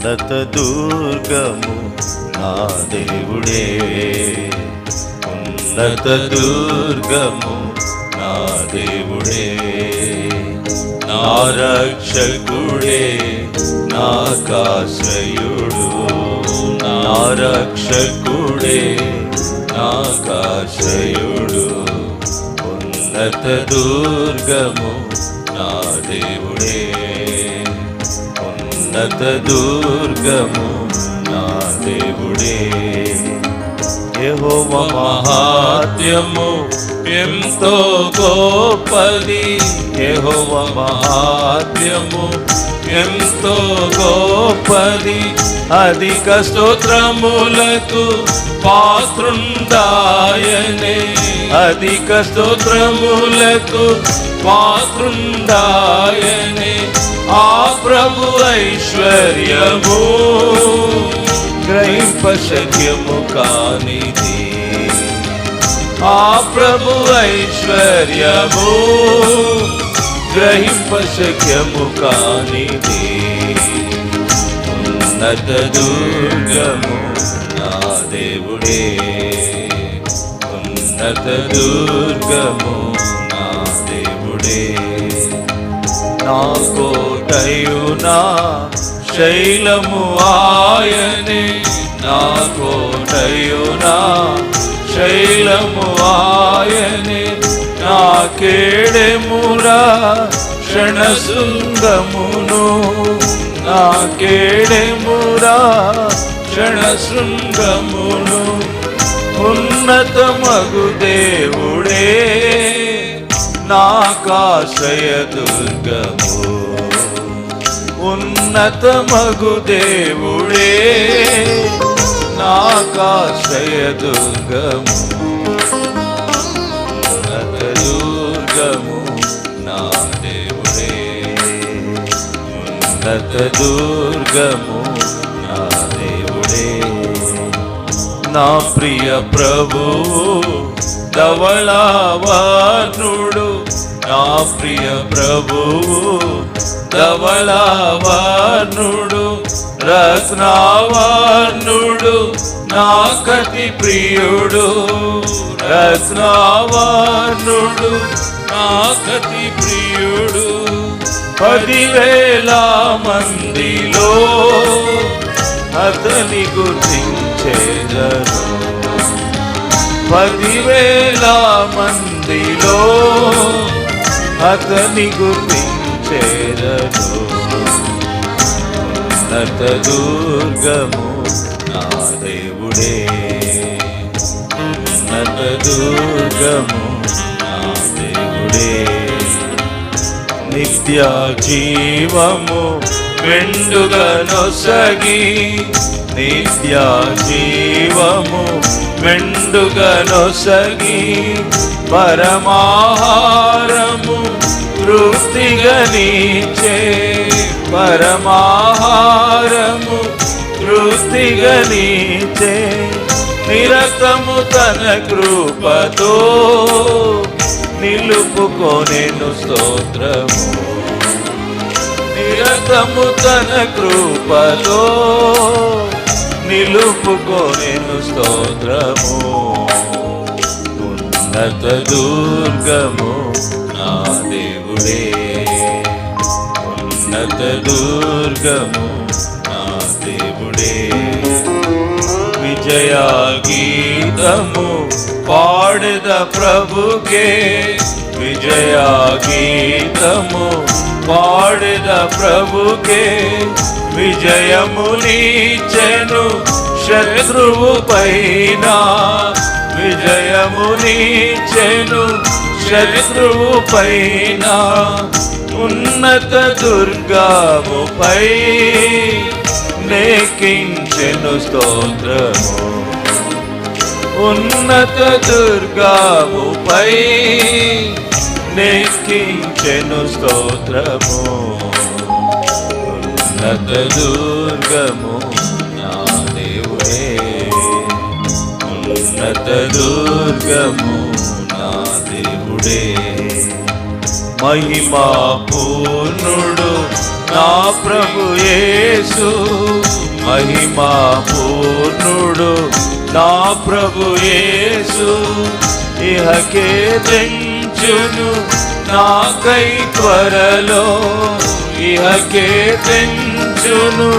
ఉన్నత దుర్గము నా దేవుడే, ఉన్నత దుర్గము నా దేవుడే, నా రక్షకుడే నాకాశ్రయుడు, నా రక్షకుడే నాకాశ్రయుడు, ఉన్నత దుర్గము నా దేవుడే, ఉన్నత దుర్గము నా దేవుడే. యెహోవా మహాత్మ్యము ఎంతో గొప్పది, యెహోవా మహాత్మ్యము ఎంతో గొప్పది, అధిక స్తోత్రములకు పాత్రుండాయనే, అధిక స్తోత్రములకు పాత్రుండాయనే. ఆ ప్రభు ఐశ్వర్యము గ్రహింప శక్యము కానిది, ఆ ప్రభు ఐశ్వర్యము గ్రహింప శక్యము కానిది. ఉన్నత దుర్గము నా దేవుడే, ఉన్నత దుర్గము నా దేవుడే, నా కోటయు నా శైలము ఆయనే, నా కోటయు నా శైలము ఆయనే, నా కేడెమురా క్షణశృంగమును, నా కేడెమురా క్షణశృంగమును. ఉన్నతమగు దేవుడే నాకాశ్రయ దుర్గము, ఉన్నతమగు దేవుడే నాకాశ్రయ దుర్గము, ఉన్నత దుర్గము నా దేవుడే, ఉన్నత దుర్గము నా దేవుడే. నా ప్రియ ప్రభువు ధవళవర్ణుడు, నా ప్రియ ప్రభువు ధవళవర్ణుడు, రత్నవర్ణుడు నాకతి ప్రియుడు, రత్నవర్ణుడు నాకతి ప్రియుడు. 10,000 మందిలో అతని గుర్తించేదను, 10,000 మందిలో అతని గుర్తించేదను. ఉన్నత దుర్గము నా దేవుడే, ఉన్నత దుర్గము నా దేవుడే, నిత్య జీవము మెండుగా నొసగి, నిత్య జీవము మెండుగా నొసగి, పరమాహారము తృప్తిగా నీచే, పరమాహారము తృప్తిగా నీచే. నిరతము తన కృపతో నిలుపుకొనెను స్తోత్రము, నిరతము తన కృపతో నిలుపుకొనెను స్తోత్రము. ఉన్నత దుర్గము నా దేవుడే, ఉన్నత దుర్గము నా దేవుడే. విజయ గీతము పాడెద ప్రభుకే, విజయ గీతము పాడెద ప్రభుకే, విజయమునిచ్చెను శత్రువు పైన, విజయమునిచ్చెను శత్రువు పైన. ఉన్నత దుర్గముపై నెక్కించెను స్తోత్రము, ఉన్నత దుర్గముపై నెక్కించెను స్తోత్రము. ఉన్నత దుర్గము నా దేవుడే, ఉన్నత దుర్గము నా దేవుడే. మహిమా పూర్ణుడు నా ప్రభు యేసు, మహిమా పూర్ణుడు నా ప్రభు యేసు ఇహకే తెంచును నాకై త్వరలో ఇహకే తెంచును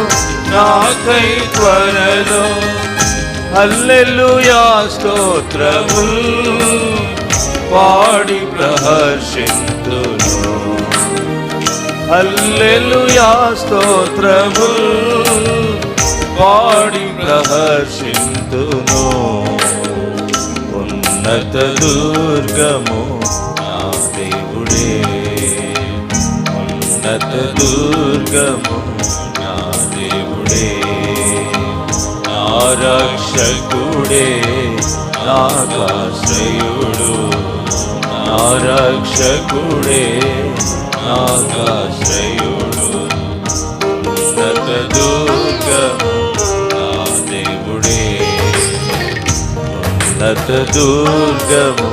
నాకై త్వరలో హల్లెలూయా స్తోత్రములు పాడి ప్రహర్షింతును హల్లెలూయా స్తోత్రములు పాడి ప్రహర్షింతును ఉన్నత దుర్గము నా దేవుడే ఉన్నత దుర్గము నా దేవుడే నా రక్షకుడే నాకాశ్రయుడు నా రక్షకుడే నాకాశ్రయుడు ఉన్నత దుర్గము నా దేవుడే ఉన్నత దుర్గము